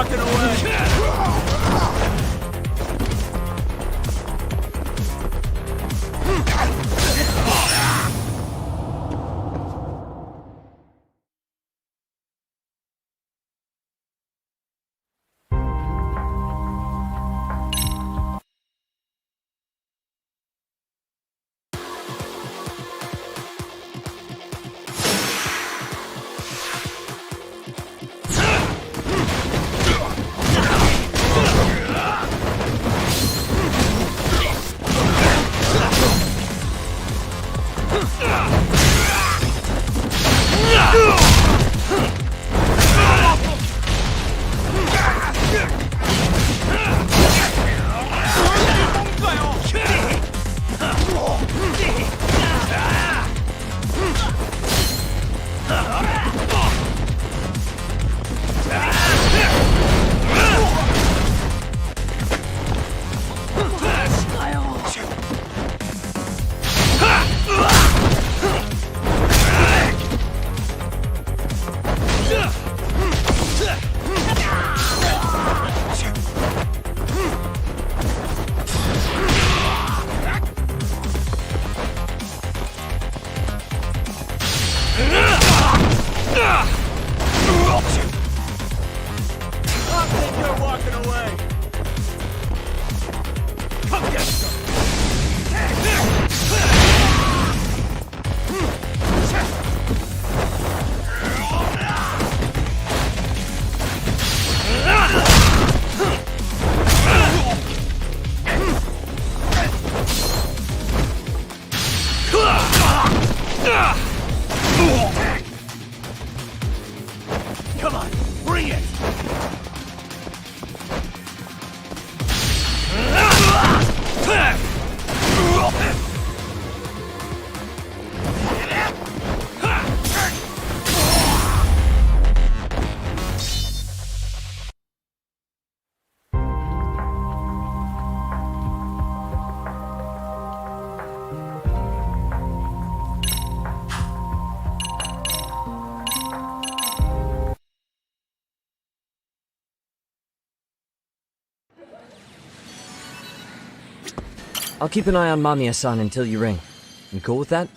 walking away. I think you're walking away. Come get some. Come on, bring it! I'll keep an eye on Mamiya-san until you ring. You cool with that?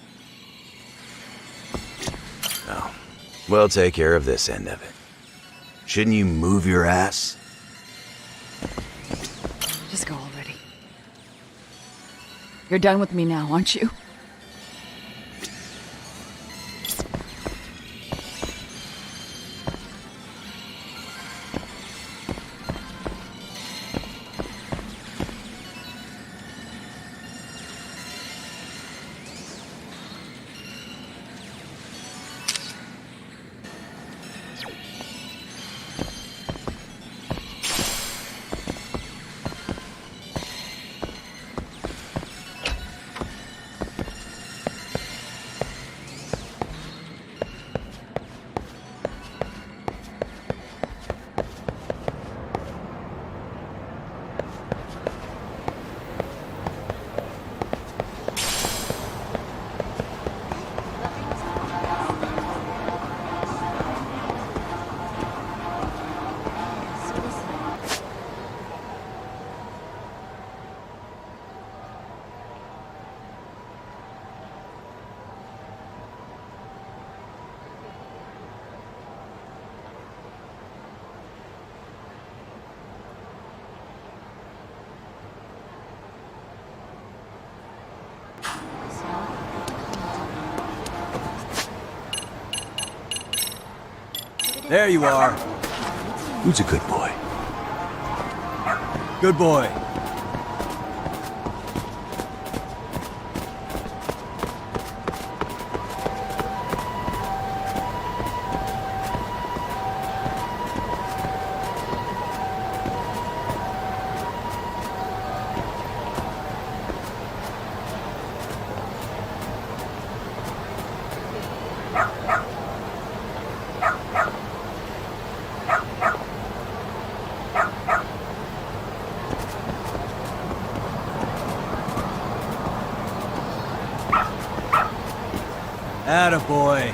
No. We'll take care of this end of it. Shouldn't you move your ass? Just go already. You're done with me now, aren't you? There you are. Who's a good boy? Good boy. Attaboy.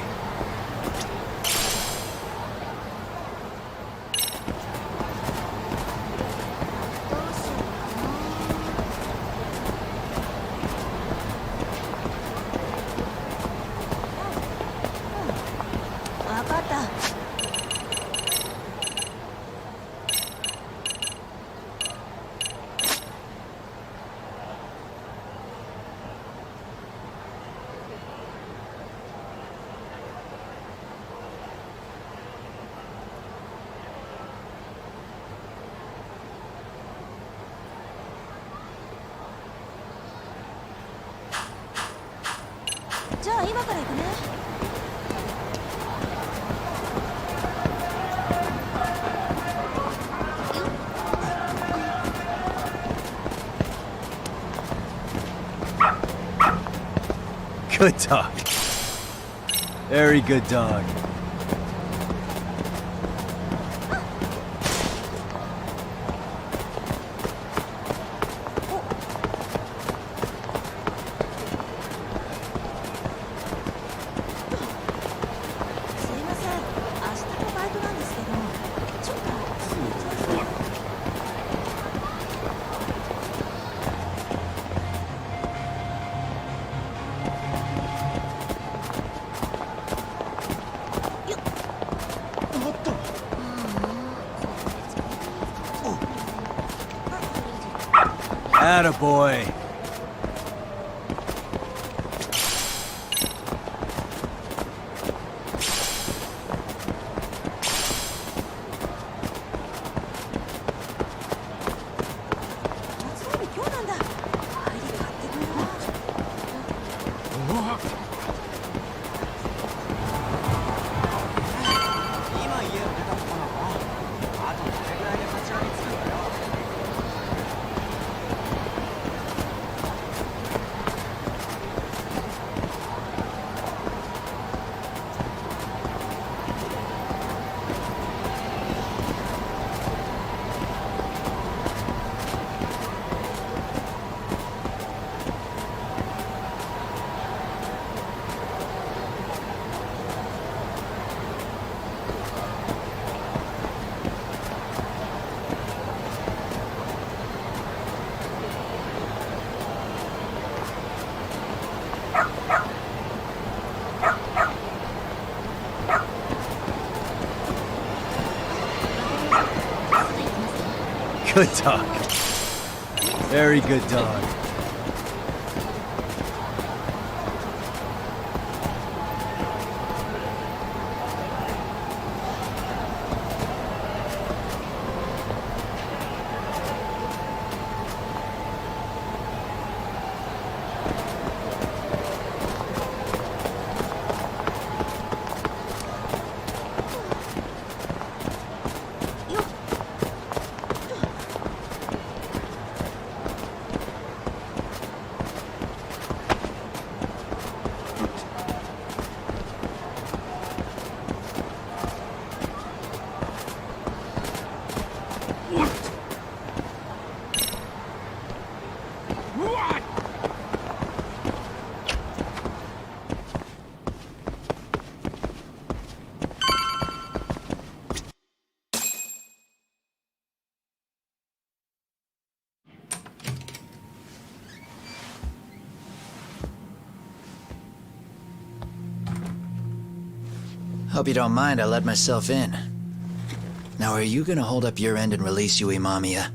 Good dog. Very good dog. Attaboy. Good dog. Very good dog. Hope you don't mind I let myself in. Now, are you gonna hold up your end and release Yui Mamiya?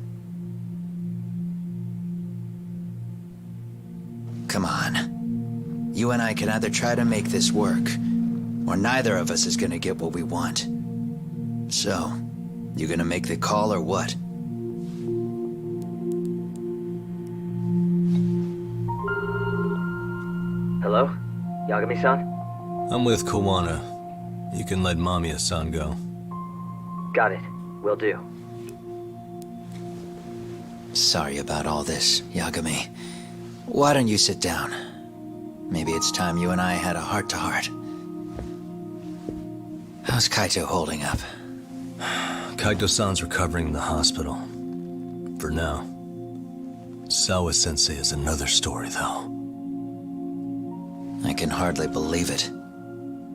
Come on. You and I can either try to make this work, or neither of us is gonna get what we want. So, you gonna make the call or what? Hello? Yagami-san? I'm with Kawana. You can let Mamiya-san go. Got it. Will do. Sorry about all this, Yagami. Why don't you sit down? Maybe it's time you and I had a heart-to-heart. How's Kaito holding up? Kaito-san's recovering in the hospital. For now. Sawa-sensei is another story, though. I can hardly believe it.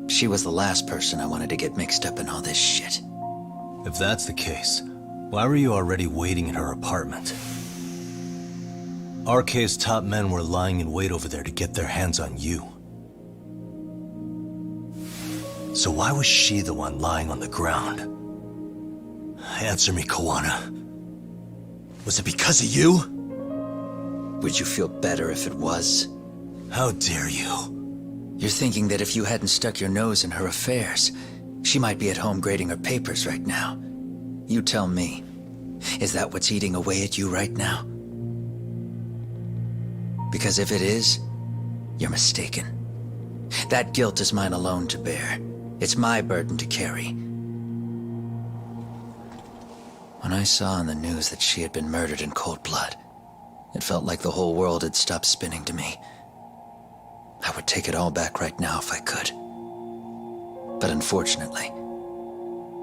She was the last person I wanted to get mixed up in all this shit. If that's the case, why were you already waiting in her apartment? RK's top men were lying in wait over there to get their hands on you. So why was she the one lying on the ground? Answer me, Kawana. Was it because of you? Would you feel better if it was? How dare you? You're thinking that if you hadn't stuck your nose in her affairs, she might be at home grading her papers right now. You tell me, is that what's eating away at you right now? Because if it is, you're mistaken. That guilt is mine alone to bear. It's my burden to carry. When I saw on the news that she had been murdered in cold blood, it felt like the whole world had stopped spinning to me. I would take it all back right now if I could. But unfortunately,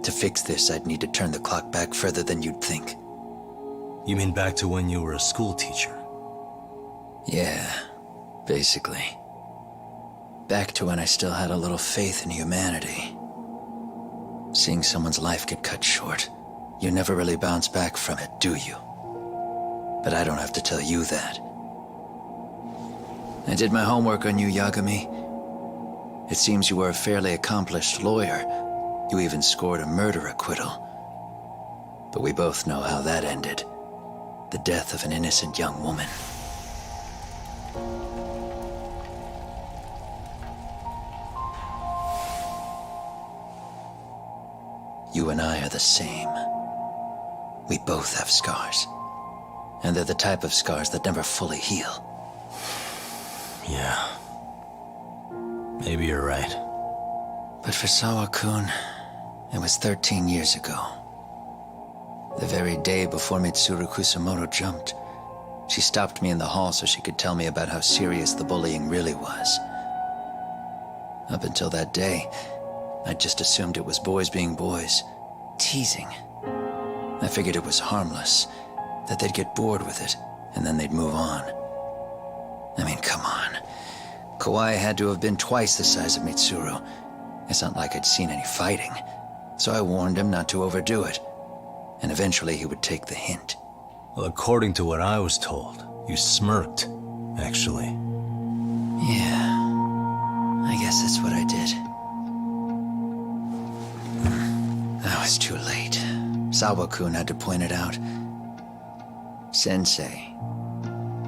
to fix this, I'd need to turn the clock back further than you'd think. You mean back to when you were a school teacher? Yeah, basically. Back to when I still had a little faith in humanity. Seeing someone's life get cut short, you never really bounce back from it, do you? But I don't have to tell you that. I did my homework on you, Yagami. It seems you were a fairly accomplished lawyer. You even scored a murder acquittal. But we both know how that ended. The death of an innocent young woman. You and I are the same. We both have scars. And they're the type of scars that never fully heal. Yeah. Maybe you're right. But for Sawa-kun, it was 13 years ago. The very day before Mitsuru Kusamoto jumped, she stopped me in the hall so she could tell me about how serious the bullying really was. Up until that day, I just assumed it was boys being boys, teasing. I figured it was harmless, that they'd get bored with it, and then they'd move on. I mean, come on. Kawai had to have been twice the size of Mitsuru. It's not like I'd seen any fighting, so I warned him not to overdo it, and eventually he would take the hint. Well, according to what I was told, you smirked, actually. Yeah, I guess that's what I did. I was too late. Sawa-kun had to point it out. Sensei,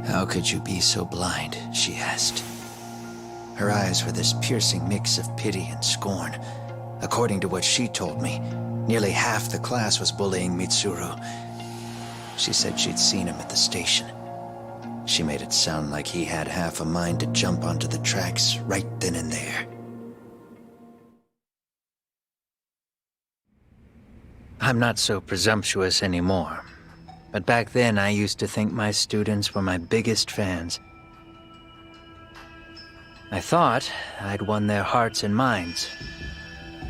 how could you be so blind, she asked. Her eyes were this piercing mix of pity and scorn. According to what she told me, nearly half the class was bullying Mitsuru. She said she'd seen him at the station. She made it sound like he had half a mind to jump onto the tracks right then and there. I'm not so presumptuous anymore. But back then, I used to think my students were my biggest fans. I thought I'd won their hearts and minds.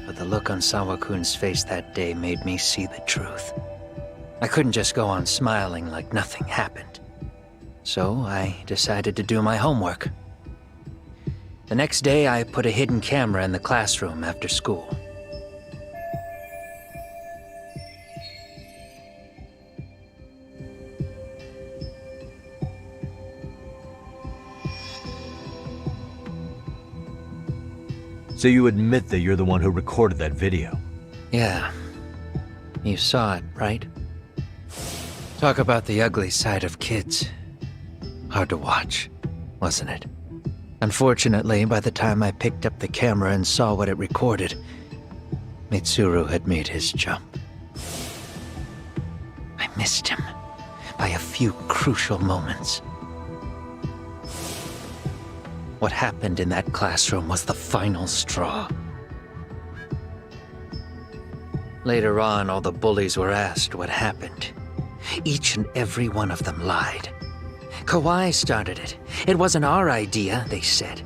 But the look on Sawa-kun's face that day made me see the truth. I couldn't just go on smiling like nothing happened. So I decided to do my homework. The next day, I put a hidden camera in the classroom after school. So you admit that you're the one who recorded that video? Yeah. You saw it, right? Talk about the ugly side of kids. Hard to watch, wasn't it? Unfortunately, by the time I picked up the camera and saw what it recorded, Mitsuru had made his jump. I missed him by a few crucial moments. What happened in that classroom was the final straw. Later on, all the bullies were asked what happened. Each and every one of them lied. Kawai started it. It wasn't our idea, they said.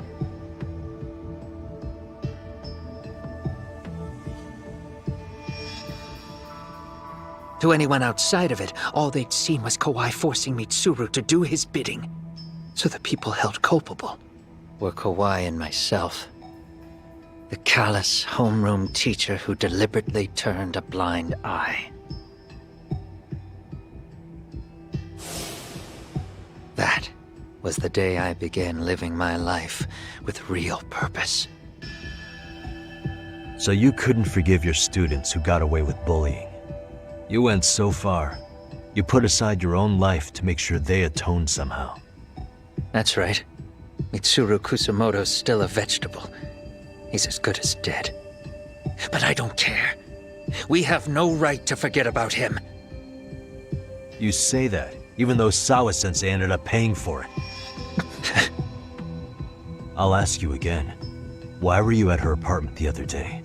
To anyone outside of it, all they'd seen was Kawai forcing Mitsuru to do his bidding. So the people held culpable were Kawai and myself. The callous homeroom teacher who deliberately turned a blind eye. That was the day I began living my life with real purpose. So you couldn't forgive your students who got away with bullying. You went so far, you put aside your own life to make sure they atoned somehow. That's right. Mitsuru Kusamoto's still a vegetable. He's as good as dead. But I don't care. We have no right to forget about him. You say that, even though Sawa-sensei ended up paying for it. I'll ask you again. Why were you at her apartment the other day?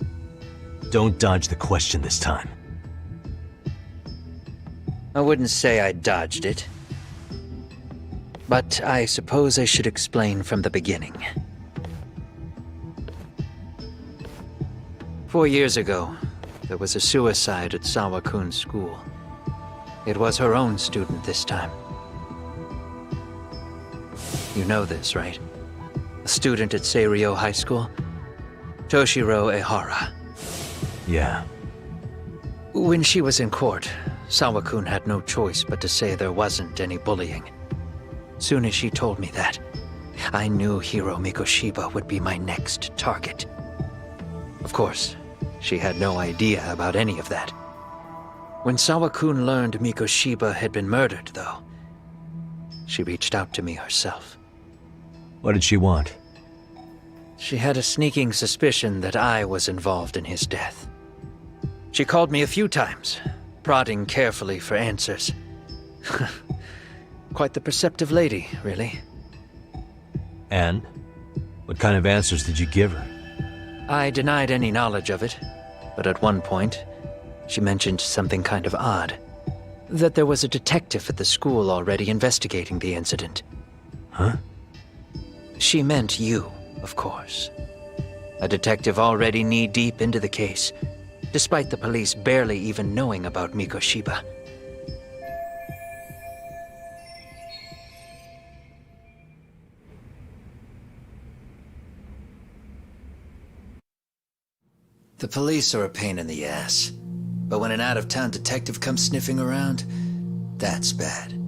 Don't dodge the question this time. I wouldn't say I dodged it. But I suppose I should explain from the beginning. 4 years ago, there was a suicide at Sawa-kun's school. It was her own student this time. You know this, right? A student at Seiryo High School? Toshiro Ehara. Yeah. When she was in court, Sawa-kun had no choice but to say there wasn't any bullying. Soon as she told me that, I knew Hiro Mikoshiba would be my next target. Of course, she had no idea about any of that. When Sawa-kun learned Mikoshiba had been murdered, though, she reached out to me herself. What did she want? She had a sneaking suspicion that I was involved in his death. She called me a few times, prodding carefully for answers. Quite the perceptive lady, really. And? What kind of answers did you give her? I denied any knowledge of it, but at one point, she mentioned something kind of odd. That there was a detective at the school already investigating the incident. Huh? She meant you, of course. A detective already knee-deep into the case, despite the police barely even knowing about Mikoshiba. The police are a pain in the ass, but when an out-of-town detective comes sniffing around, that's bad.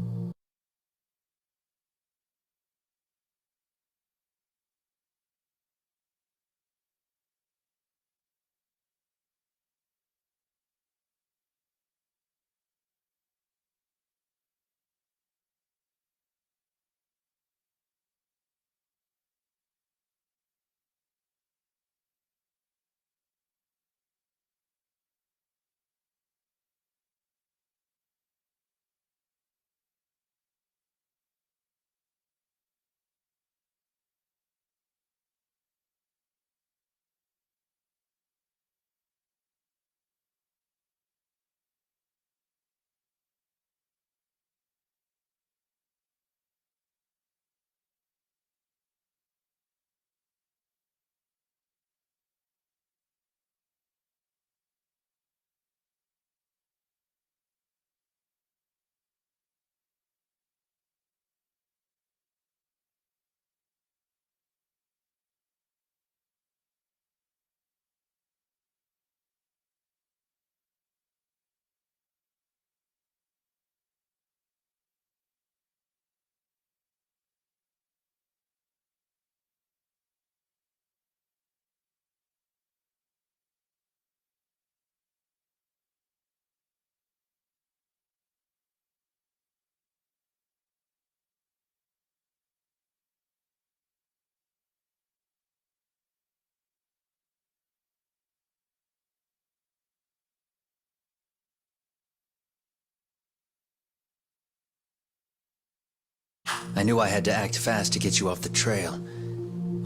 I knew I had to act fast to get you off the trail.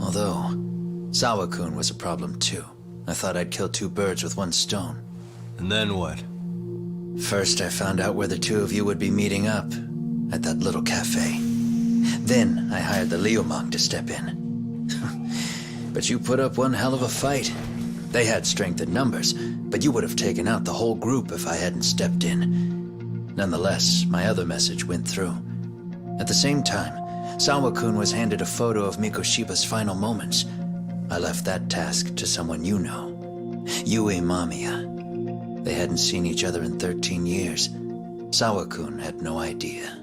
Although, Sawa-kun was a problem too. I thought I'd kill two birds with one stone. And then what? First, I found out where the two of you would be meeting up, at that little cafe. Then, I hired the Liumang to step in. But you put up one hell of a fight. They had strength in numbers, but you would have taken out the whole group if I hadn't stepped in. Nonetheless, my other message went through. At the same time, Sawa-kun was handed a photo of Mikoshiba's final moments. I left that task to someone you know. Yue Mamiya. They hadn't seen each other in 13 years. Sawa-kun had no idea.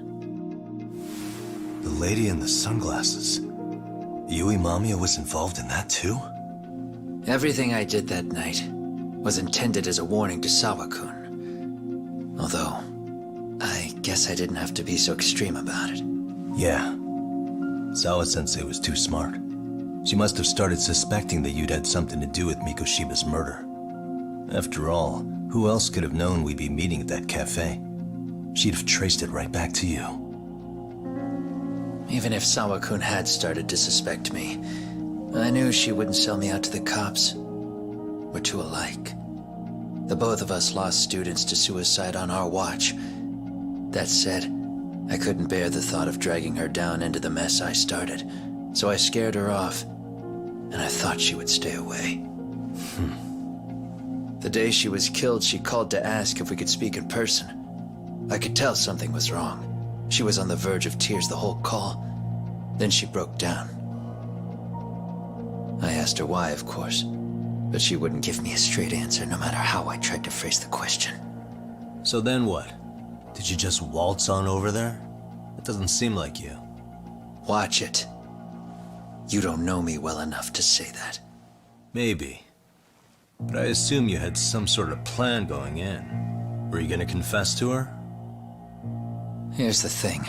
The lady in the sunglasses. Yui Mamiya was involved in that too? Everything I did that night was intended as a warning to Sawa-kun. Although, I guess I didn't have to be so extreme about it. Yeah. Sawa-sensei was too smart. She must have started suspecting that you'd had something to do with Mikoshiba's murder. After all, who else could have known we'd be meeting at that cafe? She'd have traced it right back to you. Even if Sawa-kun had started to suspect me, I knew she wouldn't sell me out to the cops. We're too alike. The both of us lost students to suicide on our watch. That said, I couldn't bear the thought of dragging her down into the mess I started, so I scared her off, and I thought she would stay away. The day she was killed, she called to ask if we could speak in person. I could tell something was wrong. She was on the verge of tears the whole call. Then she broke down. I asked her why, of course, but she wouldn't give me a straight answer no matter how I tried to phrase the question. So then what? Did you just waltz on over there? It doesn't seem like you. Watch it. You don't know me well enough to say that. Maybe. But I assume you had some sort of plan going in. Were you gonna confess to her? Here's the thing.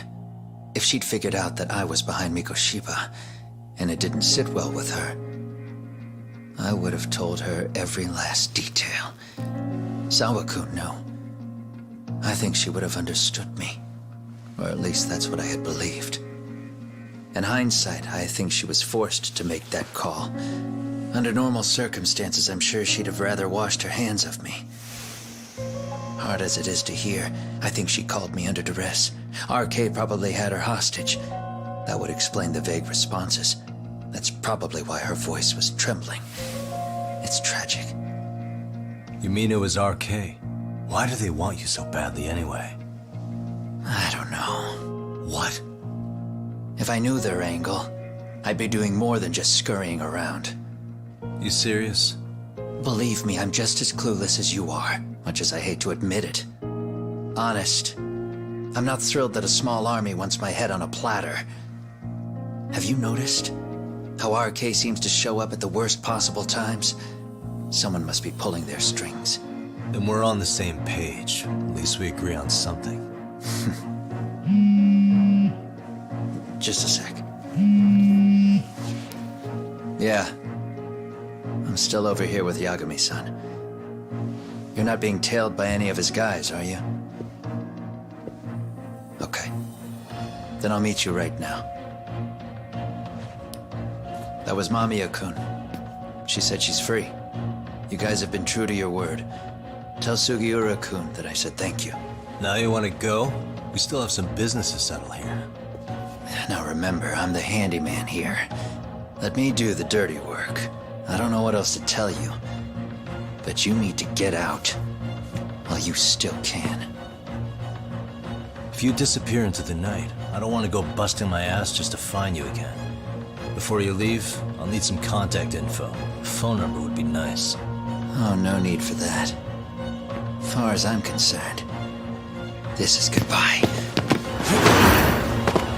If she'd figured out that I was behind Mikoshiba, and it didn't sit well with her, I would have told her every last detail. Sawakun knew. I think she would have understood me. Or at least that's what I had believed. In hindsight, I think she was forced to make that call. Under normal circumstances, I'm sure she'd have rather washed her hands of me. Hard as it is to hear, I think she called me under duress. RK probably had her hostage. That would explain the vague responses. That's probably why her voice was trembling. It's tragic. You mean it was RK? Why do they want you so badly anyway? I don't know. What? If I knew their angle, I'd be doing more than just scurrying around. You serious? Believe me, I'm just as clueless as you are, much as I hate to admit it. Honest. I'm not thrilled that a small army wants my head on a platter. Have you noticed how RK seems to show up at the worst possible times? Someone must be pulling their strings. Then we're on the same page. At least we agree on something. Just a sec. Yeah. I'm still over here with Yagami-san. You're not being tailed by any of his guys, are you? Okay. Then I'll meet you right now. That was Mamiya-kun. She said she's free. You guys have been true to your word. Tell Sugiura-kun that I said thank you. Now you want to go? We still have some business to settle here. Now remember, I'm the handyman here. Let me do the dirty work. I don't know what else to tell you. But you need to get out while you still can. If you disappear into the night, I don't want to go busting my ass just to find you again. Before you leave, I'll need some contact info. A phone number would be nice. Oh, no need for that. As far as I'm concerned, this is goodbye.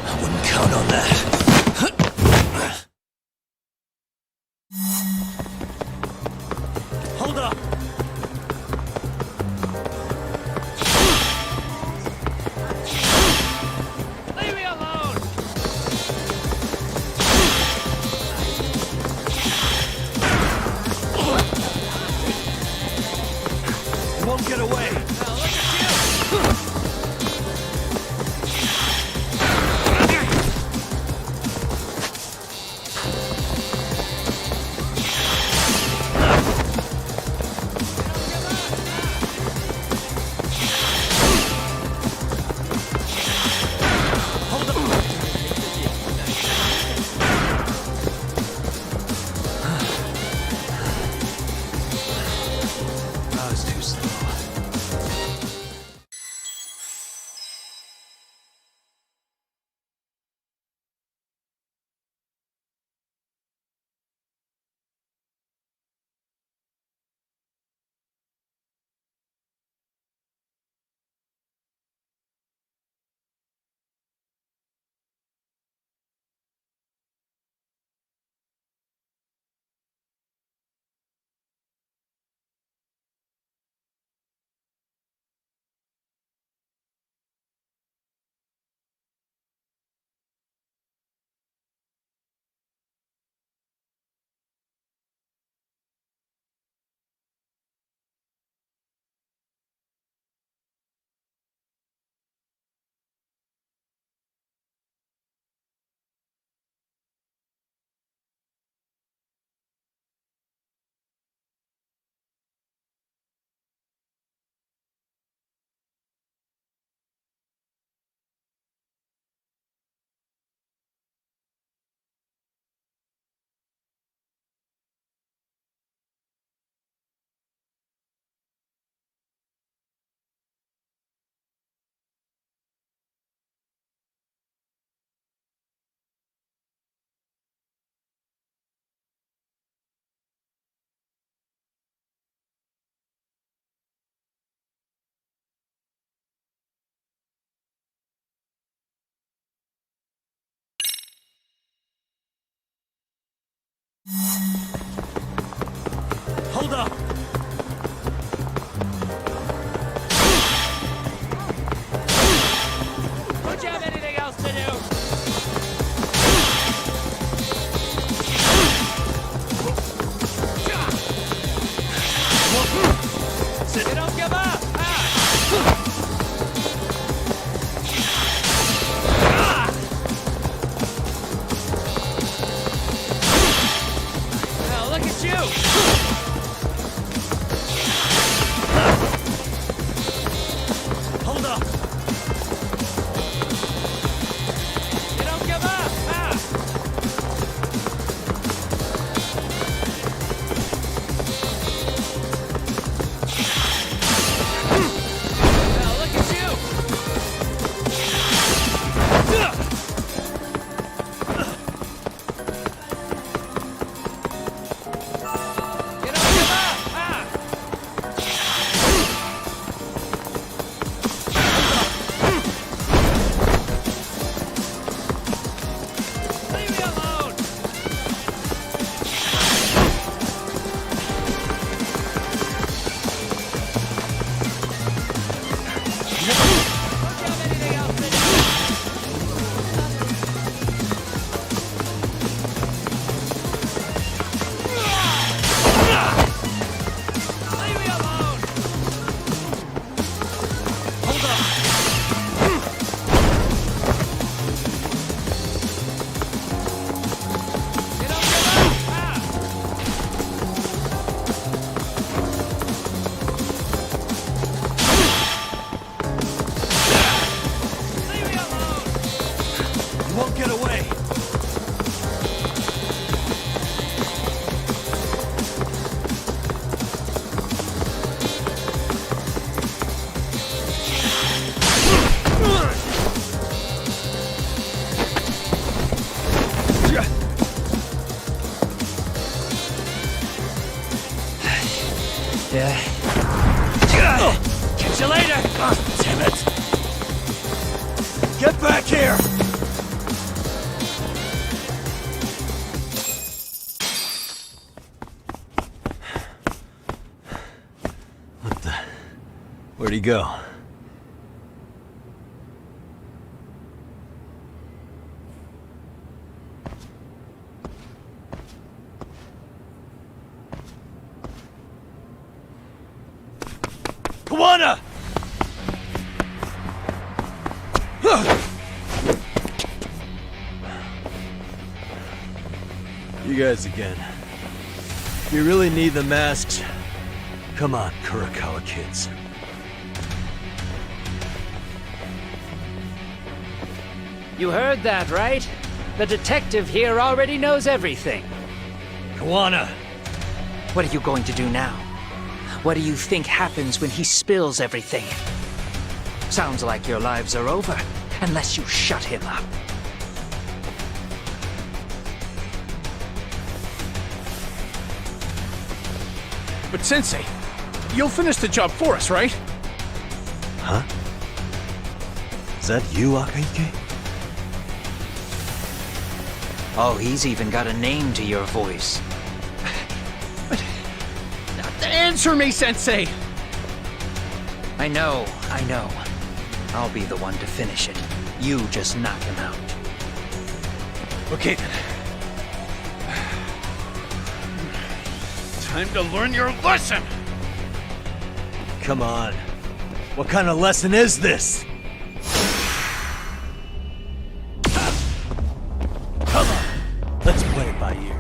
I wouldn't count on that. Hold up! Leave me alone! You won't get away! Now look at you! I was too slow. Hold up! Don't you have anything else to do? You don't give up! Now look at you! Hold up! You don't give up! Now look at you! You don't give up! Leave me alone! Don't you have anything else to do? Leave me alone! Hold up! You don't give up! Leave me alone! You won't get away! Yeah. Catch you later! Damn it! Get back here! What the? Where'd he go? Kawana! You guys again. You really need the masks? Come on, Kurakawa kids. You heard that, right? The detective here already knows everything. Kawana! What are you going to do now? What do you think happens when he spills everything? Sounds like your lives are over, unless you shut him up. But Sensei, you'll finish the job for us, right? Huh? Is that you, Akaike? Oh, he's even got a name to your voice. Answer me, Sensei! I know. I'll be the one to finish it. You just knock him out. Okay then. Time to learn your lesson! Come on. What kind of lesson is this? Come on. Let's play it by ear.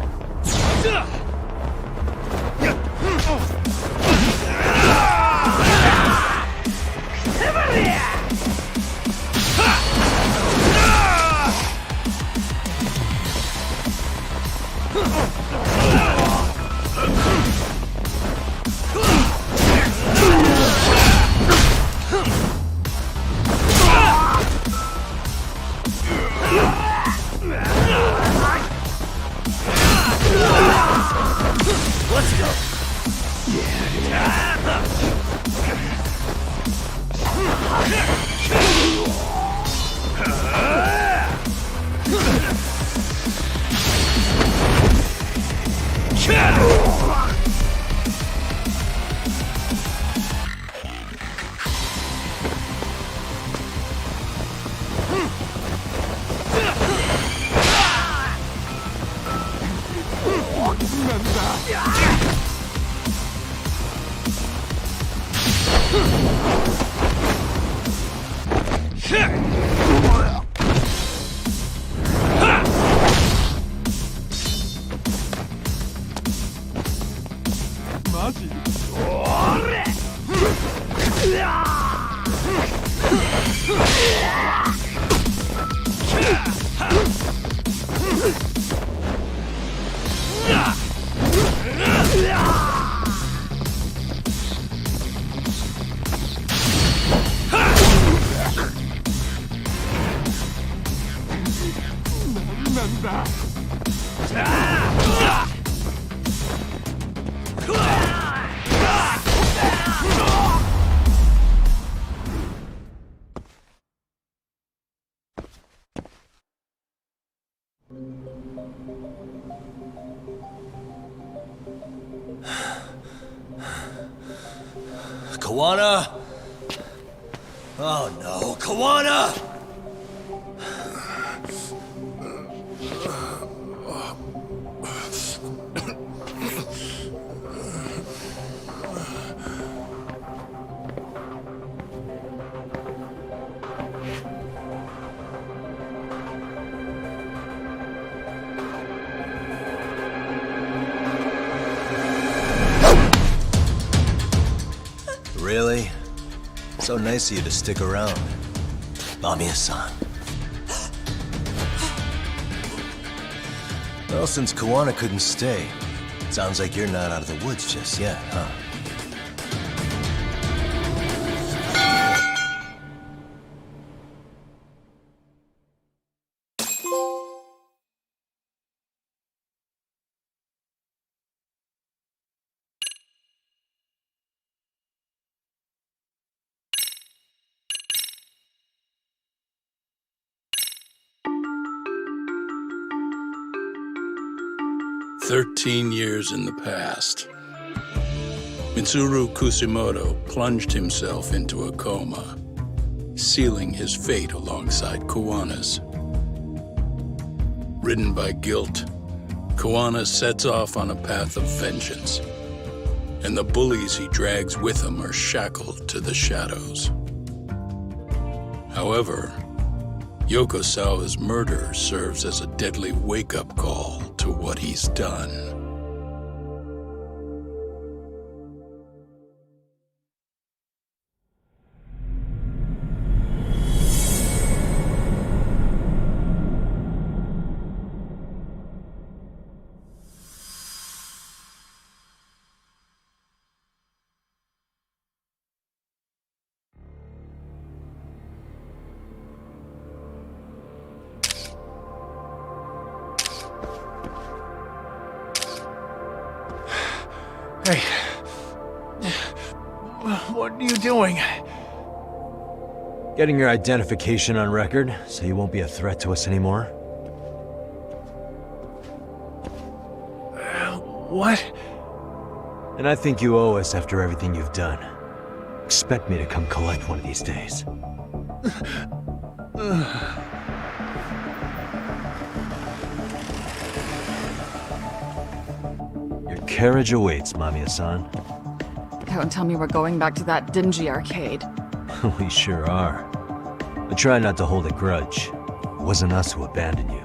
Kawana! Oh no, Kawana! Really? So nice of you to stick around. Mamiya-san. Well, since Kawana couldn't stay, sounds like you're not out of the woods just yet, huh? "13 years in the past. Mitsuru Kusumoto plunged himself into a coma, sealing his fate alongside Kawana's. Ridden by guilt, Kawana sets off on a path of vengeance, and the bullies he drags with him are shackled to the shadows. However, Yokosawa's murder serves as a deadly wake-up call to what he's done. Hey. What are you doing? Getting your identification on record, so you won't be a threat to us anymore. What? And I think you owe us after everything you've done. Expect me to come collect one of these days. Your carriage awaits, Mamiya-san. Don't tell me we're going back to that dingy arcade. We sure are. But try not to hold a grudge. It wasn't us who abandoned you.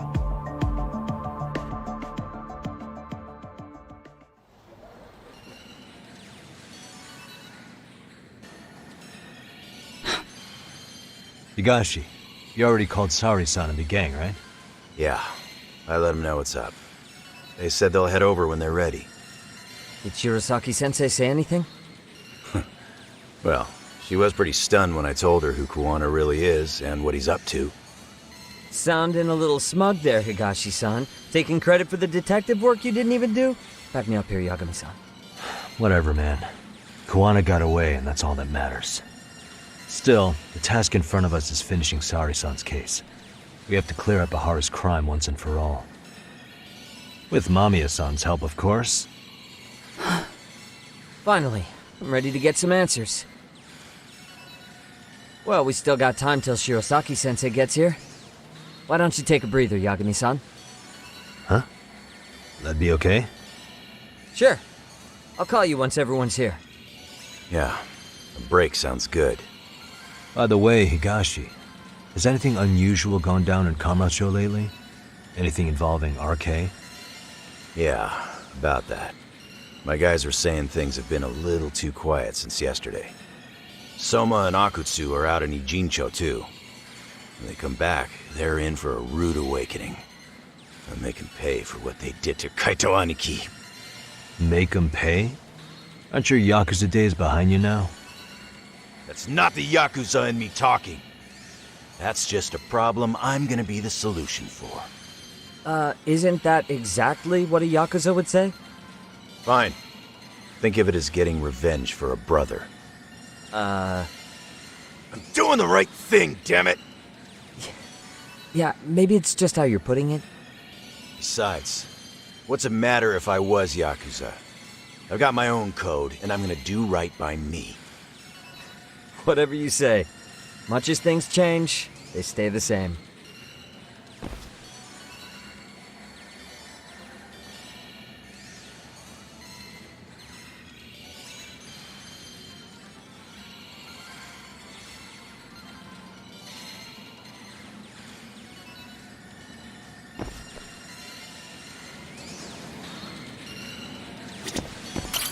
Higashi, you already called Sari-san and the gang, right? Yeah, I let them know what's up. They said they'll head over when they're ready. Did Shirosaki-sensei say anything? Well, she was pretty stunned when I told her who Kawana really is and what he's up to. Sounding a little smug there, Higashi-san. Taking credit for the detective work you didn't even do? Back me up here, Yagami-san. Whatever, man. Kawana got away, and that's all that matters. Still, the task in front of us is finishing Sari-san's case. We have to clear up Bahara's crime once and for all. With Mamiya-san's help, of course. Finally, I'm ready to get some answers. Well, we still got time till Shirosaki-sensei gets here. Why don't you take a breather, Yagami-san? Huh? That'd be okay? Sure. I'll call you once everyone's here. Yeah, a break sounds good. By the way, Higashi, Has anything unusual gone down in Kamurocho lately? Anything involving RK? Yeah, about that. My guys are saying things have been a little too quiet since yesterday. Soma and Akutsu are out in Ijincho too. When they come back, they're in for a rude awakening. And they can pay for what they did to Kaito Aniki. Make 'em pay? Aren't your Yakuza days behind you now? That's not the Yakuza in me talking. That's just a problem I'm gonna be the solution for. Isn't that exactly what a Yakuza would say? Fine. Think of it as getting revenge for a brother. I'm doing the right thing, damn it! Yeah, maybe it's just how you're putting it. Besides, what's it matter if I was Yakuza? I've got my own code, and I'm gonna do right by me. Whatever you say. Much as things change, they stay the same.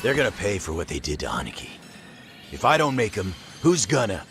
They're gonna pay for what they did to Aniki. If I don't make them, who's gonna?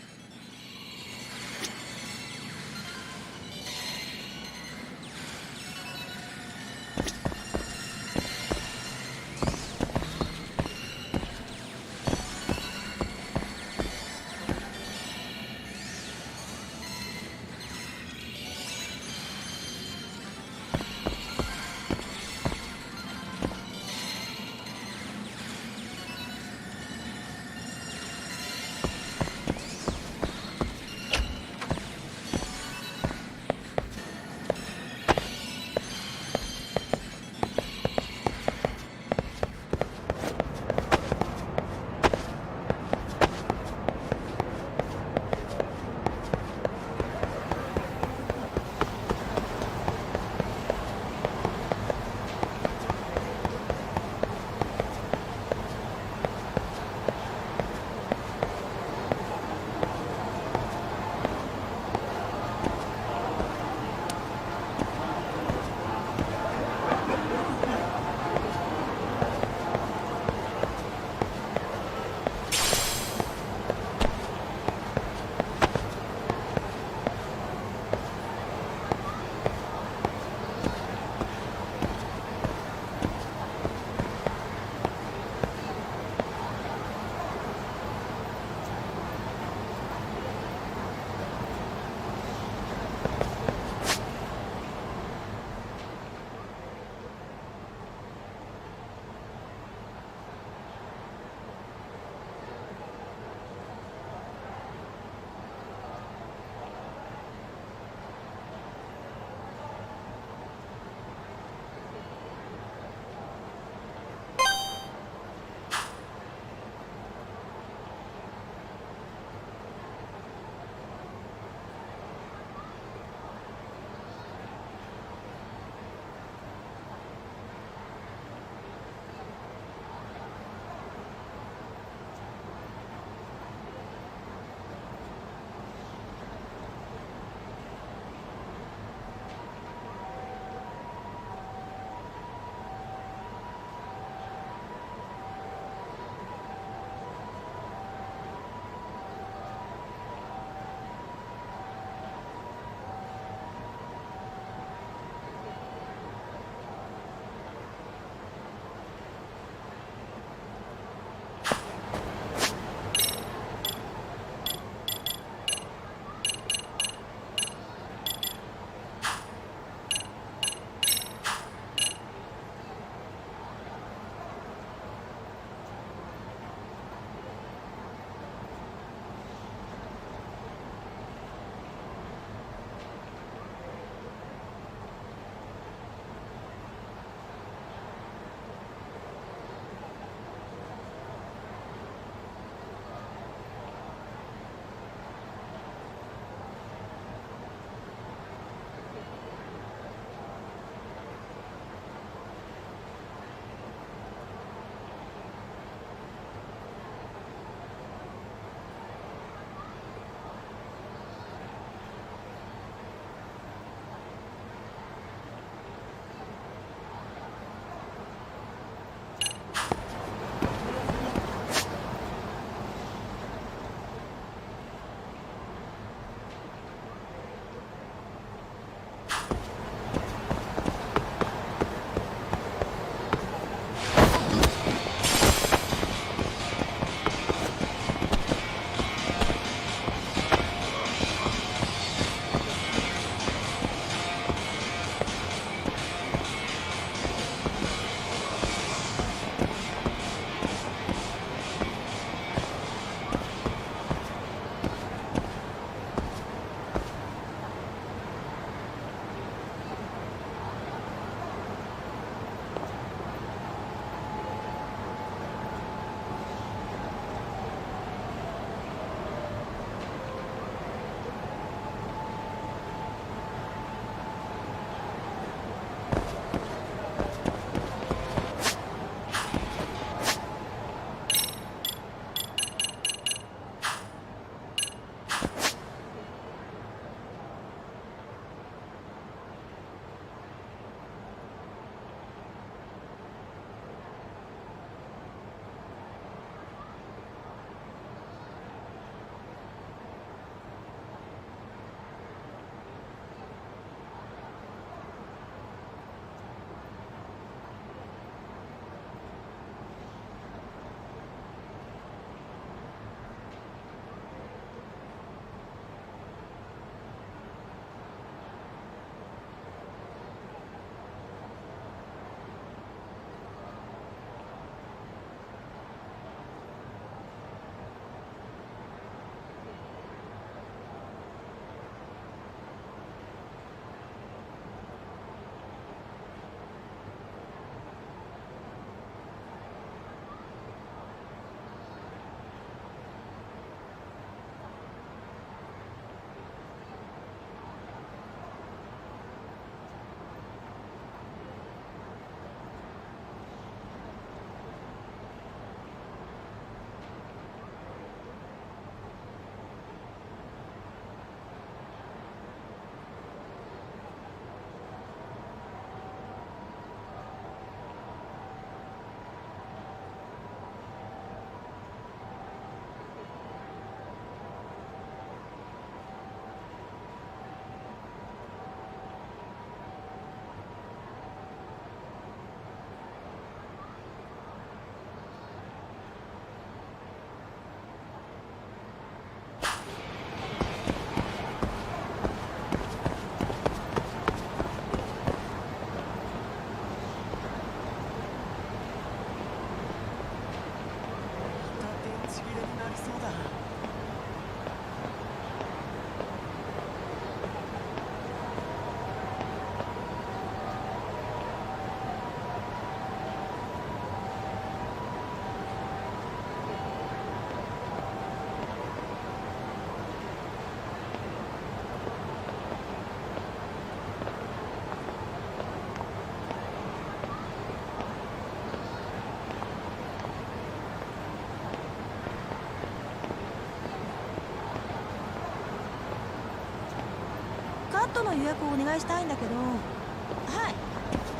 ラットの予約をお願いしたいんだけど。はい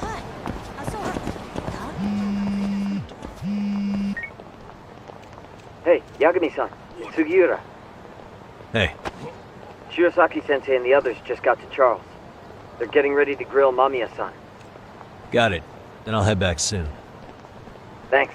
はい。あ、そう。Hey, Yagami-san. It's Sugiura. Hey, Shirosaki-sensei and the others just got to Charles. They're getting ready to grill Mamiya-san. got it. Then I'll head back soon. Thanks.